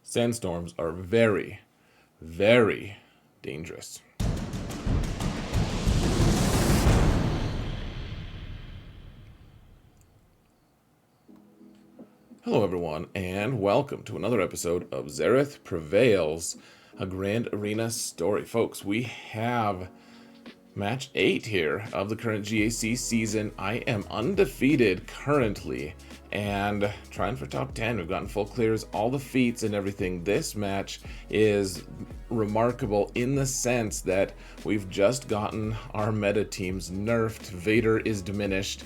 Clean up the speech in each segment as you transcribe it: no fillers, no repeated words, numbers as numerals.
Sandstorms are very, very dangerous. Hello everyone, and welcome to another episode of Xaereth Prevails, a Grand Arena story. Folks, we have match 8 here of the current GAC season. I am undefeated currently, and trying for top 10. We've gotten full clears, all the feats and everything. This match is remarkable in the sense that we've just gotten our meta teams nerfed. Vader is diminished.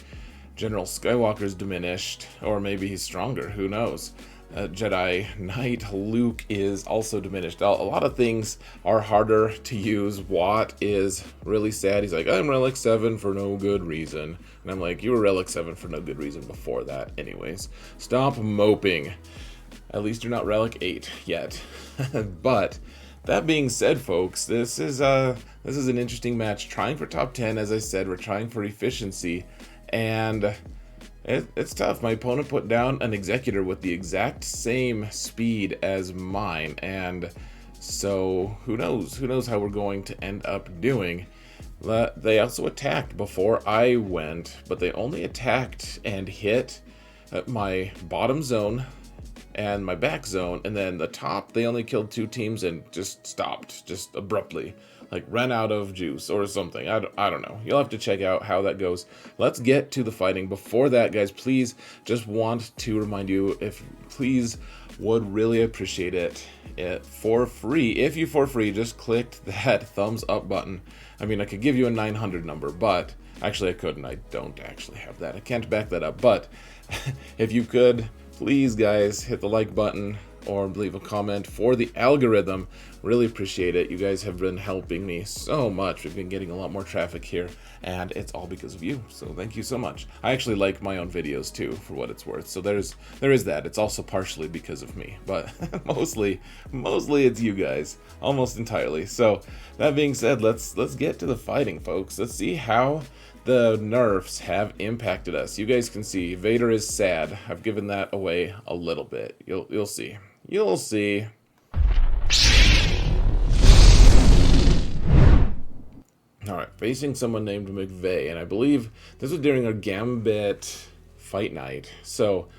General Skywalker's diminished, or maybe he's stronger, who knows. Jedi Knight Luke is also diminished. A lot of things are harder to use. Watt is really sad. He's like, I'm Relic 7 for no good reason. And I'm like, you were Relic 7 for no good reason before that anyways. Stop moping. At least you're not Relic 8 yet. But that being said, folks, this is an interesting match. Trying for top 10, as I said, we're trying for efficiency. And it's tough. My opponent put down an Executor with the exact same speed as mine, and so who knows how we're going to end up doing. They also attacked before I went, but they only attacked and hit my bottom zone and my back zone, and then the top, they only killed 2 teams and just stopped, just abruptly. Like ran out of juice or something. I don't know. You'll have to check out how that goes. Let's get to the fighting. Before that, guys, please just want to remind you, please would really appreciate it for free. If you for free just clicked that thumbs up button. I mean, I could give you a 900 number, but actually I couldn't. I don't actually have that. I can't back that up. But if you could, please, guys, hit the like button or leave a comment for the algorithm. Really appreciate it. You guys have been helping me so much. We've been getting a lot more traffic here, and it's all because of you. So thank you so much. I actually like my own videos too, for what it's worth. So there is that. It's also partially because of me, but mostly it's you guys, almost entirely. So that being said, let's get to the fighting, folks. Let's see how the nerfs have impacted us. You guys can see Vader is sad. I've given that away a little bit. You'll see. You'll see. Alright, facing someone named McVeigh, and I believe this was during our Gambit fight night. So,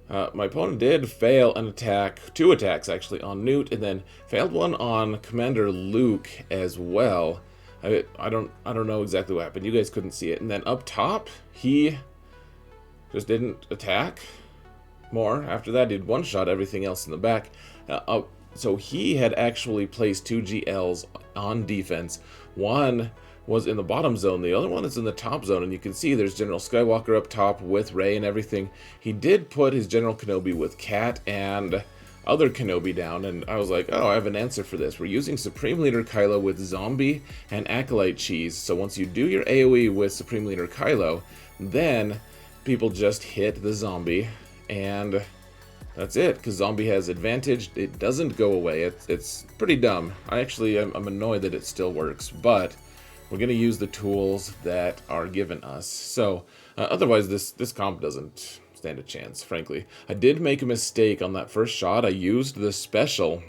my opponent did fail an attack, 2 attacks actually, on Nute, and then failed one on Commander Luke as well. I don't know exactly what happened. You guys couldn't see it. And then up top, he just didn't attack more. After that, he did one-shot everything else in the back. So he had actually placed 2 GLs on defense. One was in the bottom zone, the other one is in the top zone, and you can see there's General Skywalker up top with Rey and everything. He did put his General Kenobi with Cat and other Kenobi down, and I was like, oh, I have an answer for this. We're using Supreme Leader Kylo with Zombie and Acolyte Cheese, so once you do your AoE with Supreme Leader Kylo, then people just hit the Zombie, and that's it, because Zombie has advantage. It doesn't go away. It's pretty dumb. I'm annoyed that it still works, but we're going to use the tools that are given us. So, otherwise, this comp doesn't stand a chance, frankly. I did make a mistake on that first shot. I used the special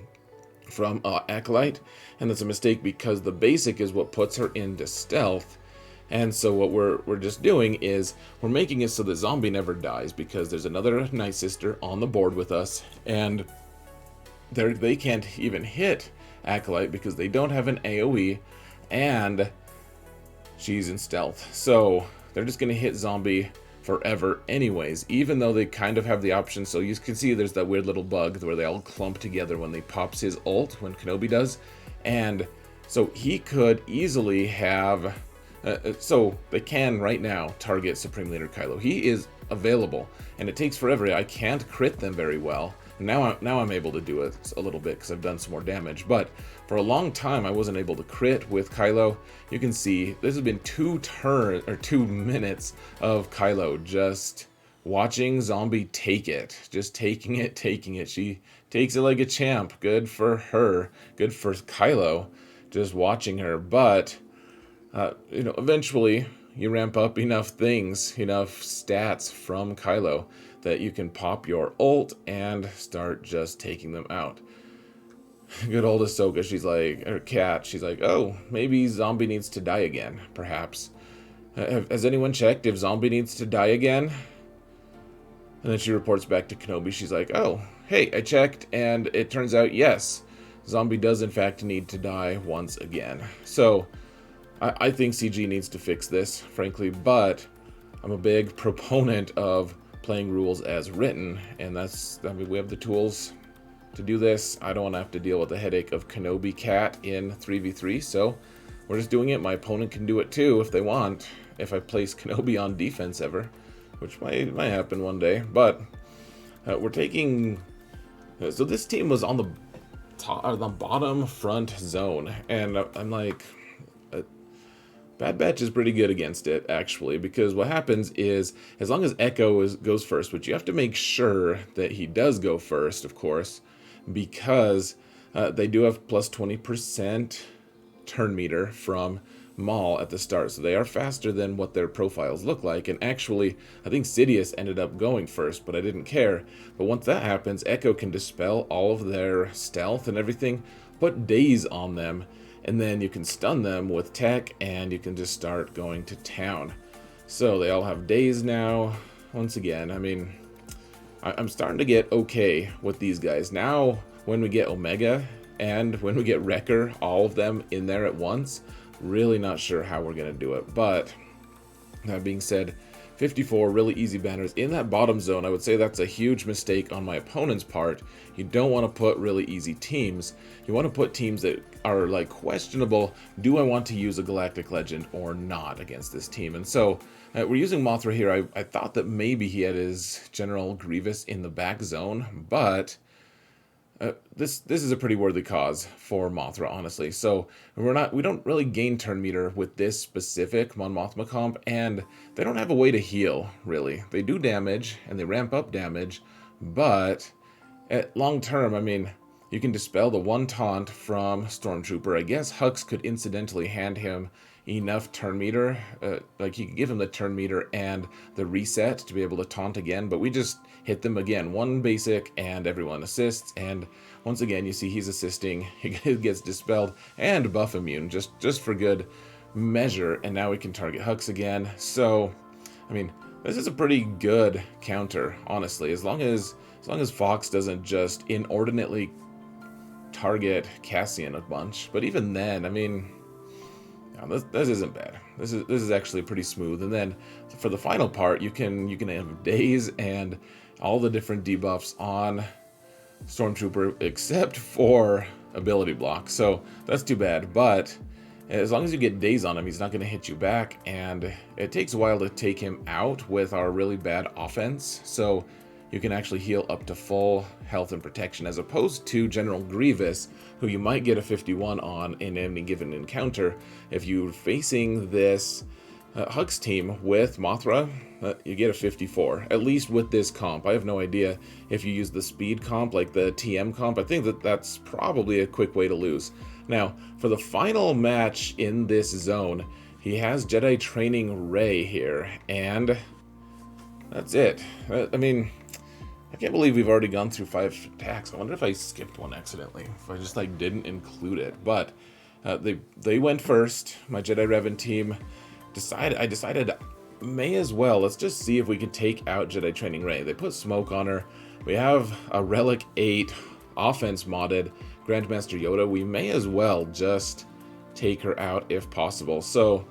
from Acolyte, and that's a mistake because the basic is what puts her into stealth. And so what we're just doing is we're making it so the Zombie never dies, because there's another Night Sister on the board with us, and they can't even hit Acolyte because they don't have an AoE, and she's in stealth. So they're just going to hit Zombie forever anyways, even though they kind of have the option. So you can see there's that weird little bug where they all clump together when they pops his ult, when Kenobi does. And so he could easily have... so they can right now target Supreme Leader Kylo. He is available, and it takes forever. I can't crit them very well. Now I'm able to do it a little bit because I've done some more damage, but for a long time I wasn't able to crit with Kylo. You can see this has been 2 minutes of Kylo just watching Zombie take it, just taking it. She takes it like a champ. Good for her. Good for Kylo, just watching her. But eventually you ramp up enough stats from Kylo that you can pop your ult and start just taking them out. Good old Ahsoka, she's like, or Cat, she's like, oh, maybe Zombie needs to die again, perhaps. Has anyone checked if Zombie needs to die again? And then she reports back to Kenobi, she's like, oh, hey, I checked, and it turns out, yes, Zombie does in fact need to die once again. So, I think CG needs to fix this, frankly, but I'm a big proponent of playing rules as written, and we have the tools to do this. I don't want to have to deal with the headache of Kenobi Cat in 3v3, so we're just doing it. My opponent can do it too if they want, if I place Kenobi on defense ever, which might happen one day. But we're taking... so this team was on the bottom front zone, and I'm like... Bad Batch is pretty good against it, actually, because what happens is, as long as Echo goes first, which you have to make sure that he does go first, of course, because they do have plus 20% turn meter from Maul at the start, so they are faster than what their profiles look like. And actually, I think Sidious ended up going first, but I didn't care. But once that happens, Echo can dispel all of their stealth and everything, put daze on them, and then you can stun them with tech, and you can just start going to town. So they all have daze now. Once again, I mean, I'm starting to get okay with these guys. Now, when we get Omega and when we get Wrecker, all of them in there at once, really not sure how we're going to do it. But that being said, 54 really easy banners in that bottom zone. I would say that's a huge mistake on my opponent's part. You don't want to put really easy teams. You want to put teams that are like questionable. Do I want to use a Galactic Legend or not against this team? And so we're using Mothra here. I thought that maybe he had his General Grievous in the back zone, but this is a pretty worthy cause for Mothra, honestly. So we don't really gain turn meter with this specific Mon Mothma comp, and they don't have a way to heal, really. They do damage and they ramp up damage, but at long term, I mean, you can dispel the one taunt from Stormtrooper. I guess Hux could incidentally hand him enough turn meter, like you could give him the turn meter and the reset to be able to taunt again, but we just hit them again, one basic and everyone assists, and once again you see he's assisting, he gets dispelled and buff immune just for good measure, and now we can target Hux again. So I mean, this is a pretty good counter, honestly, as long as Fox doesn't just inordinately target Cassian a bunch. But even then, I mean, this isn't bad. This is actually pretty smooth. And then for the final part, you can have daze and all the different debuffs on Stormtrooper except for ability block. So that's too bad. But as long as you get daze on him, he's not going to hit you back. And it takes a while to take him out with our really bad offense. So you can actually heal up to full health and protection, as opposed to General Grievous, who you might get a 51 on in any given encounter. If you're facing this Hux team with Mothra, you get a 54, at least with this comp. I have no idea if you use the speed comp, like the TM comp. I think that's probably a quick way to lose. Now, for the final match in this zone, he has Jedi Training Rey here, and that's it. I mean, I can't believe we've already gone through 5 attacks. I wonder if I skipped one accidentally, if I just like didn't include it. But they went first. My Jedi Revan team decided may as well. Let's just see if we can take out Jedi Training Rey. They put smoke on her. We have a Relic 8 offense modded Grandmaster Yoda. We may as well just take her out if possible. So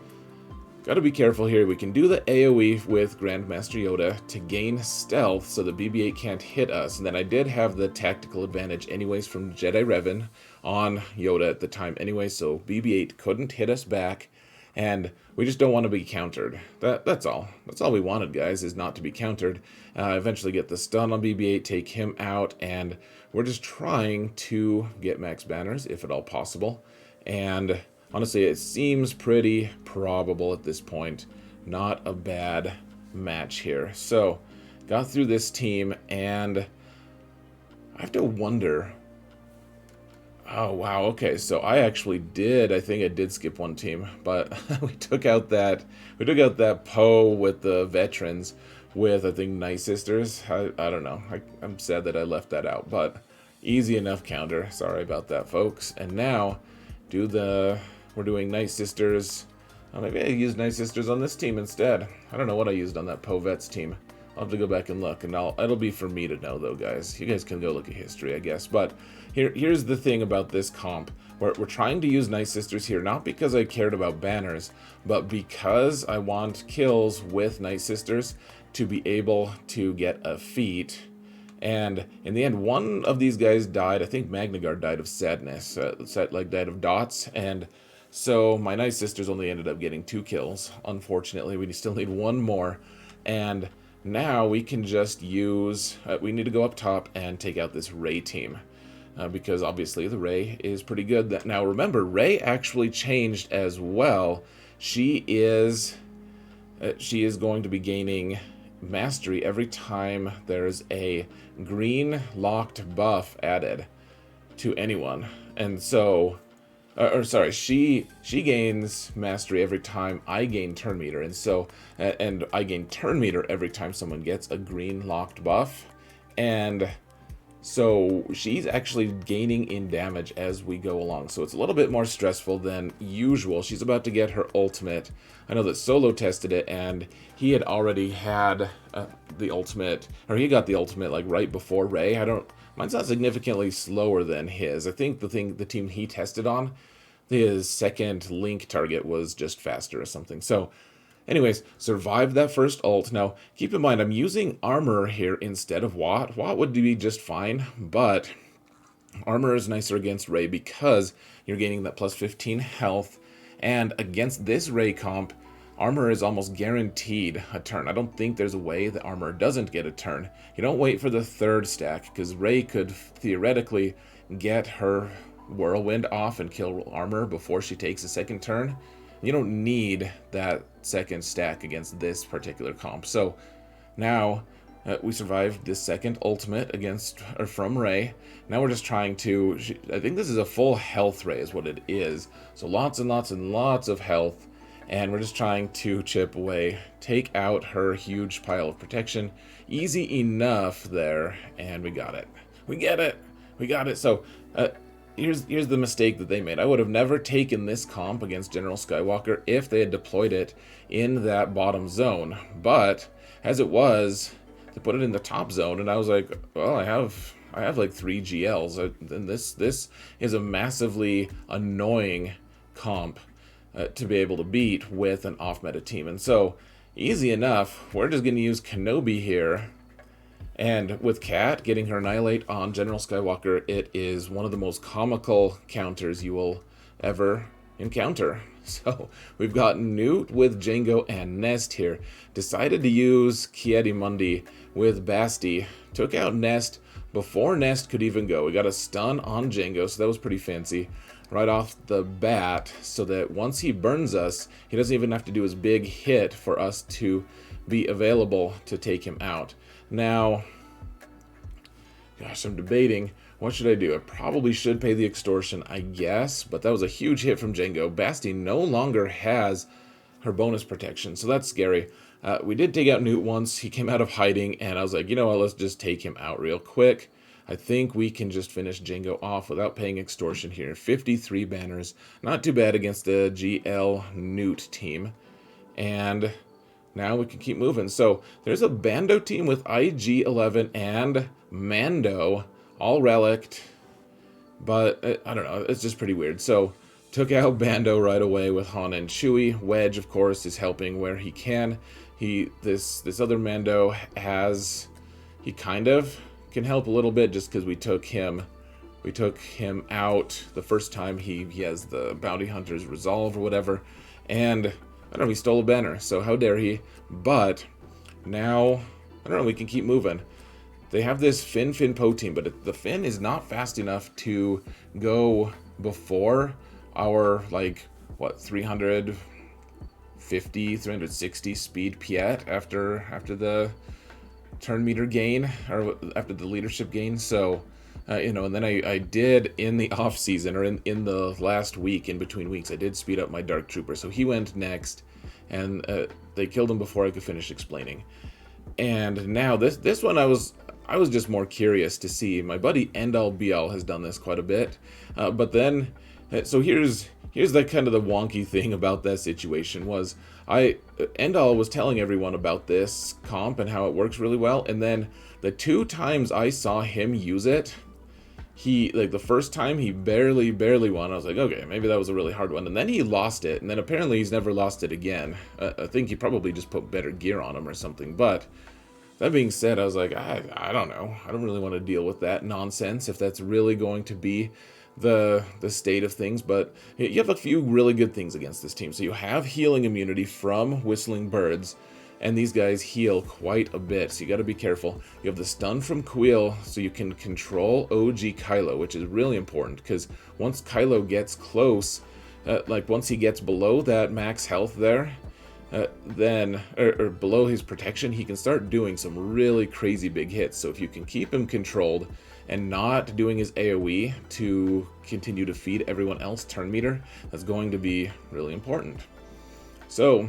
gotta be careful here. We can do the AoE with Grandmaster Yoda to gain stealth so the BB-8 can't hit us. And then I did have the tactical advantage anyways from Jedi Revan on Yoda at the time anyway, so BB-8 couldn't hit us back. And we just don't want to be countered. That's all. That's all we wanted, guys, is not to be countered. Eventually get the stun on BB-8, take him out, and we're just trying to get max banners, if at all possible. And honestly, it seems pretty probable at this point. Not a bad match here. So, got through this team, and I have to wonder... Oh, wow, okay, so I actually I think I did skip one team, but we took out that Poe with the veterans, with, I think, Night Sisters. I don't know. I'm sad that I left that out, but easy enough counter. Sorry about that, folks. And now, we're doing Night Sisters. Oh, maybe I used Night Sisters on this team instead. I don't know what I used on that Povet's team. I'll have to go back and look, and it'll be for me to know, though, guys. You guys can go look at history, I guess. But here's the thing about this comp. We're trying to use Night Sisters here, not because I cared about banners, but because I want kills with Night Sisters to be able to get a feat. And in the end, one of these guys died. I think Magnagard died of sadness, died of dots, and so my Night Sisters only ended up getting 2 kills. Unfortunately, we still need 1 more, and now we can just use, we need to go up top and take out this Rey team. Because obviously the Rey is pretty good. Now remember, Rey actually changed as well. She is going to be gaining mastery every time there's a green locked buff added to anyone. And so, she gains mastery every time I gain turn meter, and so and I gain turn meter every time someone gets a green locked buff, and so she's actually gaining in damage as we go along. So it's a little bit more stressful than usual. She's about to get her ultimate. I know that Solo tested it, and he had already had the ultimate, or he got the ultimate like right before Rey. Mine's not significantly slower than his. I think the team he tested on, his second link target was just faster or something. So anyways, survived that first ult. Now, keep in mind, I'm using armor here instead of Watt. Watt would be just fine, but armor is nicer against Rey because you're gaining that plus 15 health, and against this Rey comp, armor is almost guaranteed a turn. I don't think there's a way that armor doesn't get a turn. You don't wait for the 3rd stack, because Rey could theoretically get her whirlwind off and kill armor before she takes a 2nd turn. You don't need that 2nd stack against this particular comp. So now we survived this 2nd ultimate from Rey. Now we're just trying to, I think this is a full health Rey is what it is. So lots and lots and lots of health. And we're just trying to chip away, take out her huge pile of protection. Easy enough there, and we got it. We get it. We got it. So here's the mistake that they made. I would have never taken this comp against General Skywalker if they had deployed it in that bottom zone. But as it was, they put it in the top zone, and I was like, well, I have like 3 GLs, and this is a massively annoying comp to be able to beat with an off-meta team. And so, easy enough, we're just going to use Kenobi here. And with Kat getting her Annihilate on General Skywalker, it is one of the most comical counters you will ever encounter. So, we've got Nute with Jango and Nest here. Decided to use Ki-Adi-Mundi with Basti. Took out Nest before Nest could even go. We got a stun on Jango, so that was pretty fancy right off the bat, so that once he burns us, he doesn't even have to do his big hit for us to be available to take him out. Now, gosh, I'm debating, what should I do? I probably should pay the extortion, I guess, but that was a huge hit from Jango. Basti no longer has her bonus protection, so that's scary. We did take out Nute once. He came out of hiding, and I was like, you know what, let's just take him out real quick. I think we can just finish Jango off without paying extortion here. 53 banners. Not too bad against the GL Nute team. And now we can keep moving. So there's a Bando team with IG-11 and Mando, all relicked. But I don't know, it's just pretty weird. So took out Bando right away with Han and Chewie. Wedge, of course, is helping where he can. This other Mando he kind of can help a little bit just because we took him out the first time he has the bounty hunter's resolve or whatever, and I don't know, he stole a banner, so how dare he. But now I don't know, we can keep moving. They have this Finn Poe team, but the Finn is not fast enough to go before our 360 speed Piet after the turn meter gain, or after the leadership gain. So and then I did in the off season, or in the last week, in between weeks, I did speed up my Dark Trooper, so he went next, and they killed him before I could finish explaining. And now this one I was just more curious to see. My buddy Endal BL has done this quite a bit, but then so here's the kind of the wonky thing about that situation was Endal was telling everyone about this comp and how it works really well, and then the 2 times I saw him use it, he, like, the first time he barely won. I was like, okay, maybe that was a really hard one, and then he lost it, and then apparently he's never lost it again. I think he probably just put better gear on him or something. But that being said, I was like, I don't know, I don't really want to deal with that nonsense if that's really going to be the state of things. But you have a few really good things against this team. So you have healing immunity from whistling birds, and these guys heal quite a bit, so you got to be careful. You have the stun from Quill, so you can control OG Kylo, which is really important, because once Kylo gets close, like once he gets below that max health there, then, or below his protection, he can start doing some really crazy big hits. So if you can keep him controlled and not doing his AoE to continue to feed everyone else turn meter, that's going to be really important. So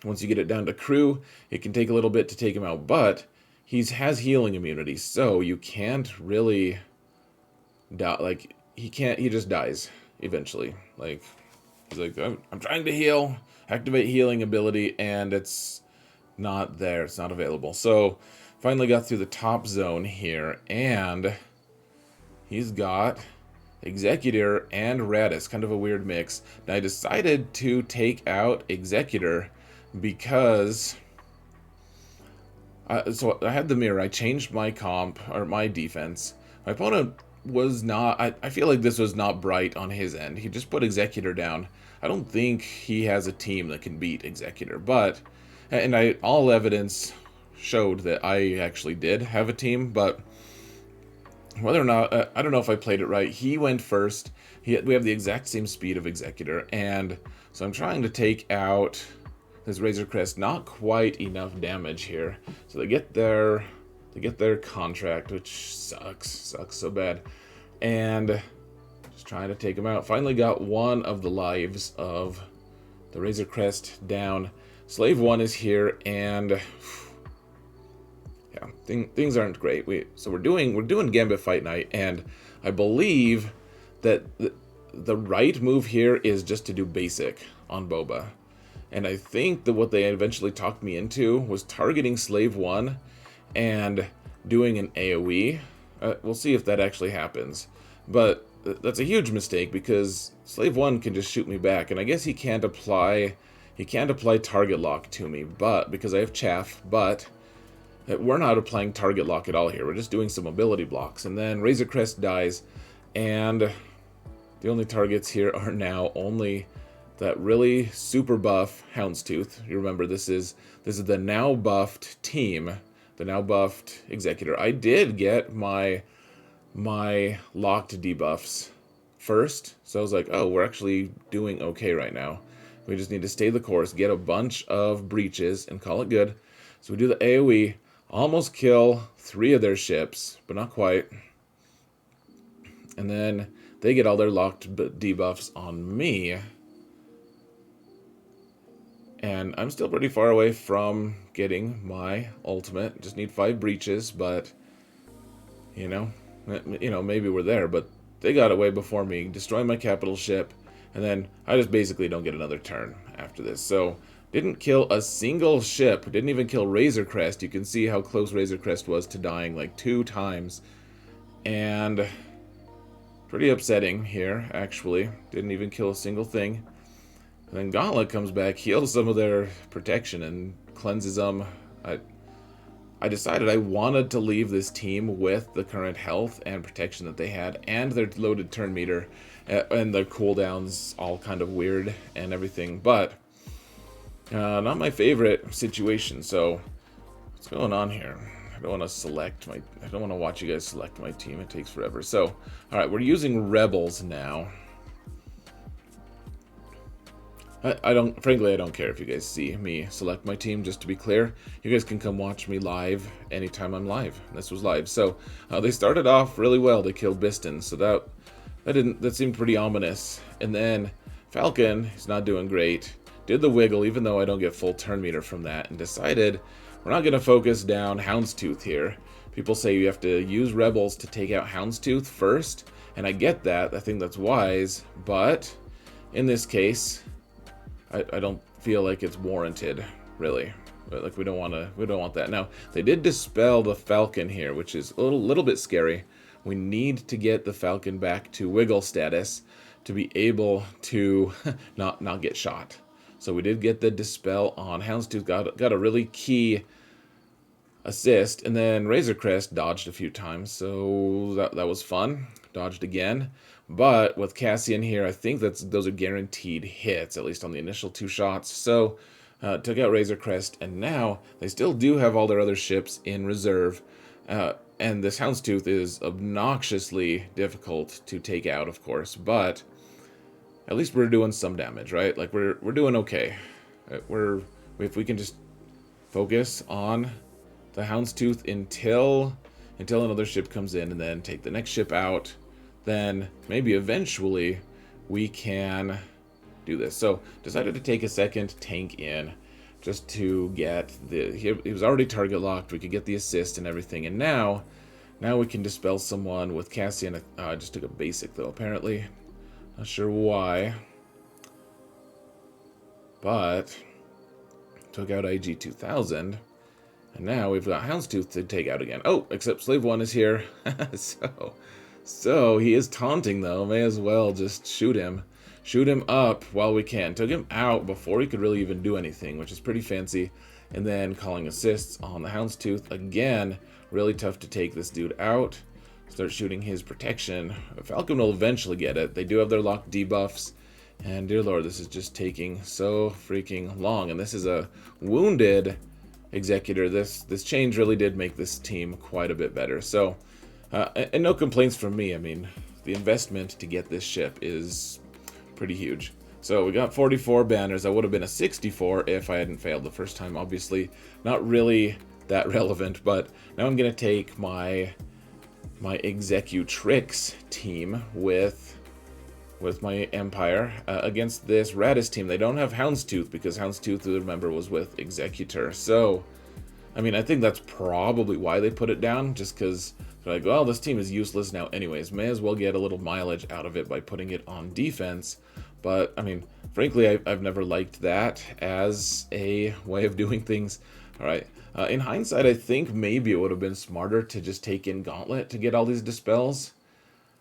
once you get it down to crew, it can take a little bit to take him out, but he has healing immunity, so you can't really die. Like, he just dies eventually. Like, he's like, I'm trying to heal, activate healing ability, and it's not there, it's not available. So finally got through the top zone here, and he's got Executor and Raddus, kind of a weird mix. Now I decided to take out Executor because so I had the mirror. I changed my comp, or my defense. My opponent was not, I feel like this was not bright on his end. He just put Executor down. I don't think he has a team that can beat Executor, but, and all evidence showed that I actually did have a team, but whether or not, I don't know if I played it right. He went first. We have the exact same speed of Executor, and so I'm trying to take out this Razor Crest. Not quite enough damage here, so they get their contract, which sucks so bad, and just trying to take him out. Finally got one of the lives of the Razor Crest down. Slave 1 is here, and yeah, things aren't great. We're doing Gambit Fight Night, and I believe that the right move here is just to do basic on Boba. And I think that what they eventually talked me into was targeting Slave 1 and doing an AoE. We'll see if that actually happens. But that's a huge mistake, because Slave 1 can just shoot me back, and I guess he can't apply target lock to me, but because I have chaff, but we're not applying target lock at all here. We're just doing some ability blocks, and then Razor Crest dies, and the only targets here are now only that really super buff Houndstooth. You remember, this is the now buffed team, the now buffed Executor. I did get my locked debuffs first, so I was like, oh, we're actually doing okay right now. We just need to stay the course, get a bunch of breaches, and call it good. So we do the AoE, almost kill 3 of their ships, but not quite. And then they get all their locked debuffs on me. And I'm still pretty far away from getting my ultimate. Just need 5 breaches, but you know, maybe we're there. But they got away before me, destroy my capital ship, and then I just basically don't get another turn after this. So didn't kill a single ship, didn't even kill Razor Crest. You can see how close Razor Crest was to dying, like 2 times. And pretty upsetting here, actually. Didn't even kill a single thing. And then Gauntlet comes back, heals some of their protection, and cleanses them. I decided I wanted to leave this team with the current health and protection that they had, and their loaded turn meter, and their cooldowns all kind of weird and everything, but not my favorite situation. So what's going on here? I don't want to watch you guys select my team. It takes forever. So, all right, we're using Rebels now. Frankly, I don't care if you guys see me select my team, just to be clear. You guys can come watch me live anytime I'm live. This was live. So, they started off really well. They killed Biston, so that seemed pretty ominous. And then Falcon is not doing great. Did the wiggle, even though I don't get full turn meter from that, and decided we're not going to focus down Houndstooth here. People say you have to use Rebels to take out Houndstooth first, and I get that. I think that's wise, but in this case, I don't feel like it's warranted, really. Like we don't want that. Now, they did dispel the Falcon here, which is a little bit scary. We need to get the Falcon back to wiggle status to be able to not get shot. So we did get the dispel on Houndstooth, got a really key assist, and then Razor Crest dodged a few times, so that was fun. Dodged again, but with Cassian here, I think those are guaranteed hits, at least on the initial 2 shots. So took out Razor Crest, and now they still do have all their other ships in reserve, and this Houndstooth is obnoxiously difficult to take out, of course, but at least we're doing some damage, right? Like we're doing okay. If we can just focus on the Houndstooth until another ship comes in, and then take the next ship out, then maybe eventually we can do this. So decided to take a second tank in just to get he was already target locked. We could get the assist and everything, and now we can dispel someone with Cassian. I just took a basic though, apparently. Not sure why, but took out IG 2000. And now we've got Houndstooth to take out again. Oh, except Slave 1 is here. So he is taunting though. May as well just shoot him. Shoot him up while we can. Took him out before he could really even do anything, which is pretty fancy. And then calling assists on the Houndstooth. Again, really tough to take this dude out. Start shooting his protection. Falcon will eventually get it. They do have their locked debuffs. And dear lord, this is just taking so freaking long. And this is a wounded Executor. This change really did make this team quite a bit better. So, and no complaints from me. I mean, the investment to get this ship is pretty huge. So we got 44 banners. That would have been a 64 if I hadn't failed the first time. Obviously, not really that relevant. But now I'm gonna take my Executrix team with my Empire against this Raddus team. They don't have Houndstooth because Houndstooth, remember, was with Executor. So, I mean, I think that's probably why they put it down, just because they're like, well, this team is useless now anyways. May as well get a little mileage out of it by putting it on defense. But, I mean, frankly, I've never liked that as a way of doing things. All right. In hindsight, I think maybe it would have been smarter to just take in Gauntlet to get all these dispels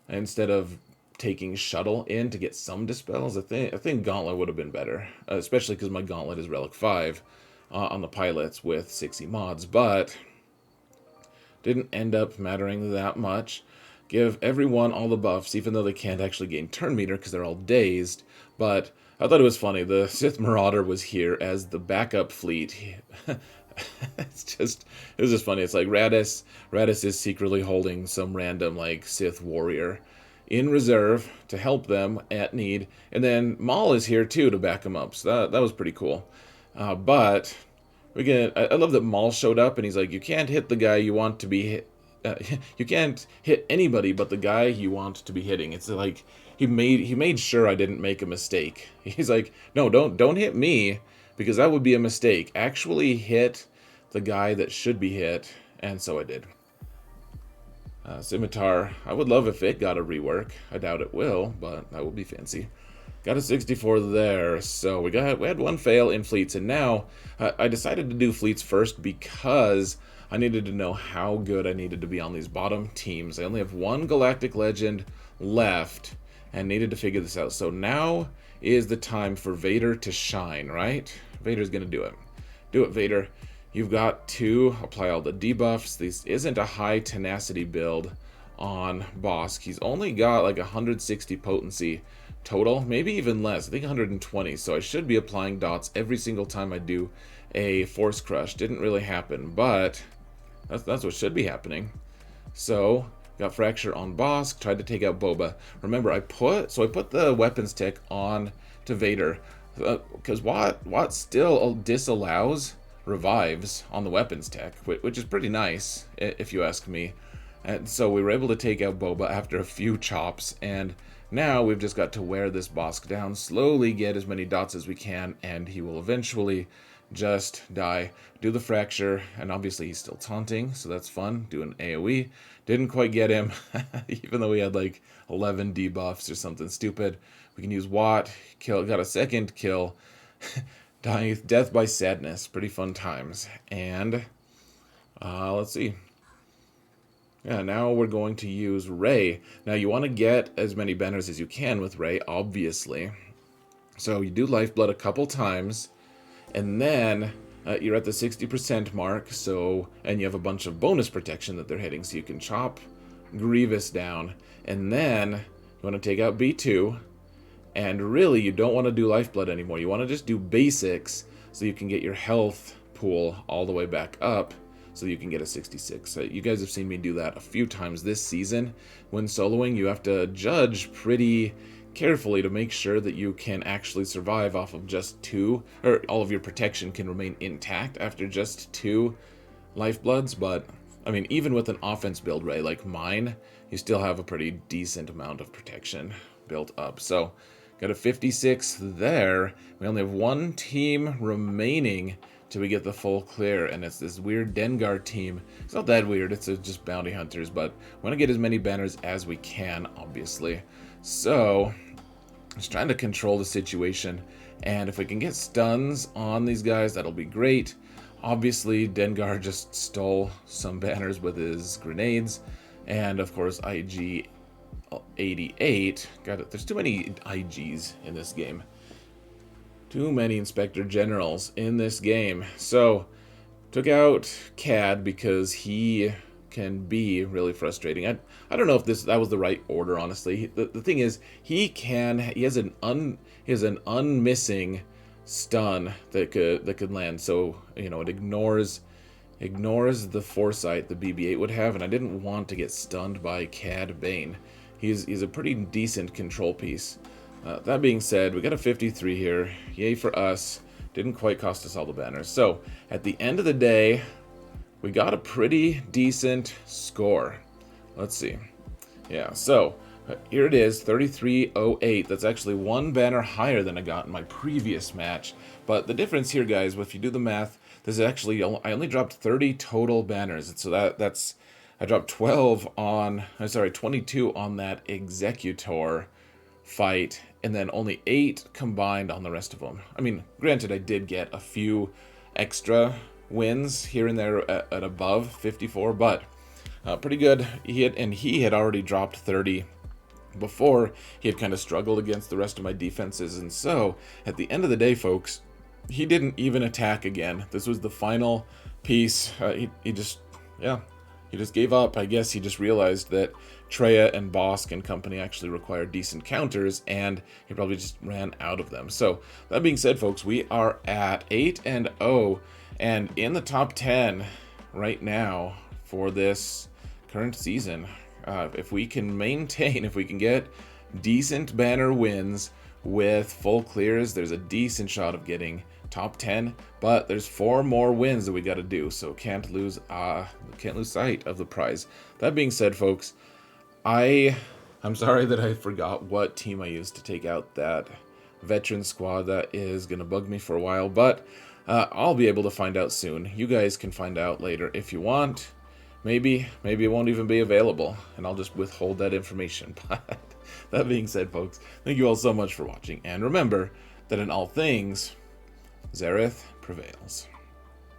instead of taking Shuttle in to get some dispels. I think Gauntlet would have been better, especially because my Gauntlet is Relic 5 on the pilots with 60 mods, but didn't end up mattering that much. Give everyone all the buffs, even though they can't actually gain turn meter because they're all dazed. But I thought it was funny. The Sith Marauder was here as the backup fleet. It was just funny. It's like Raddus is secretly holding some random like Sith warrior in reserve to help them at need, and then Maul is here too to back him up. So that was pretty cool. But I love that Maul showed up, and he's like, you can't hit the guy you want to be hit. You can't hit anybody but the guy you want to be hitting. It's like he made sure I didn't make a mistake. He's like, no, don't hit me because that would be a mistake. Actually hit the guy that should be hit, and so I did. Scimitar, I would love if it got a rework. I doubt it will, but that would be fancy. Got a 64 there, so we had one fail in fleets, and now I decided to do fleets first because I needed to know how good I needed to be on these bottom teams. I only have one Galactic Legend left and needed to figure this out. So now is the time for Vader to shine, right? Vader's gonna do it. Do it, Vader. You've got to apply all the debuffs. This isn't a high tenacity build on Bossk. He's only got like 160 potency total, maybe even less. I think 120. So I should be applying dots every single time I do a Force Crush. Didn't really happen, but that's what should be happening. So got Fracture on Bossk. Tried to take out Boba. Remember, I put the weapons tech on to Vader because Wat still disallows revives on the weapons tech, which is pretty nice if you ask me. And so we were able to take out Boba after a few chops, and now we've just got to wear this Bossk down, slowly get as many dots as we can, and he will eventually just die. Do the fracture, and obviously he's still taunting, so that's fun. Do an AoE. Didn't quite get him, even though we had like 11 debuffs or something stupid. We can use Watt, kill, got a second kill. Dying death by sadness, pretty fun times. And let's see. Yeah, now we're going to use Rey. Now you want to get as many banners as you can with Rey, obviously. So you do Lifeblood a couple times, and then you're at the 60% mark. So, and you have a bunch of bonus protection that they're hitting, so you can chop Grievous down, and then you want to take out B2. And really, you don't want to do Lifeblood anymore. You want to just do basics so you can get your health pool all the way back up so you can get a 66. You guys have seen me do that a few times this season. When soloing, you have to judge pretty carefully to make sure that you can actually survive off of just 2, or all of your protection can remain intact after just 2 Lifebloods. But, I mean, even with an offense build, Rey, like mine, you still have a pretty decent amount of protection built up. So, got a 56 there. We only have one team remaining till we get the full clear, and it's this weird Dengar team. It's not that weird, it's just bounty hunters, but we want to get as many banners as we can, obviously. So, just trying to control the situation, and if we can get stuns on these guys, that'll be great. Obviously, Dengar just stole some banners with his grenades, and of course, IG 88. Got it. There's too many IGs in this game. Too many Inspector Generals in this game. So, took out Cad because he can be really frustrating. I don't know if that was the right order, honestly. The thing is, he has an unmissing stun that could land. So, you know, it ignores the foresight the BB-8 would have, and I didn't want to get stunned by Cad Bane. He's a pretty decent control piece. That being said, we got a 53 here. Yay for us. Didn't quite cost us all the banners. So, at the end of the day, we got a pretty decent score. Let's see. Yeah, so, here it is, 3308. That's actually one banner higher than I got in my previous match. But the difference here, guys, if you do the math, this is actually, I only dropped 30 total banners. And so that's, I dropped 22 on that Executor fight, and then only 8 combined on the rest of them. I mean, granted, I did get a few extra wins here and there at above 54, but pretty good. He had already dropped 30 before. He had kind of struggled against the rest of my defenses, and so at the end of the day, folks, he didn't even attack again. This was the final piece. He just gave up. I guess he just realized that Traya and Bossk and company actually require decent counters, and he probably just ran out of them. So, that being said, folks, we are at 8-0, and in the top 10 right now for this current season. If we can maintain, if we can get decent banner wins with full clears, there's a decent shot of getting top 10, but there's 4 more wins that we got to do, so can't lose sight of the prize. That being said, folks, I'm sorry that I forgot what team I used to take out that veteran squad. That is gonna bug me for a while, but I'll be able to find out soon. You guys can find out later if you want. Maybe it won't even be available, and I'll just withhold that information. But that being said, folks, thank you all so much for watching, and remember that in all things, Xaereth prevails.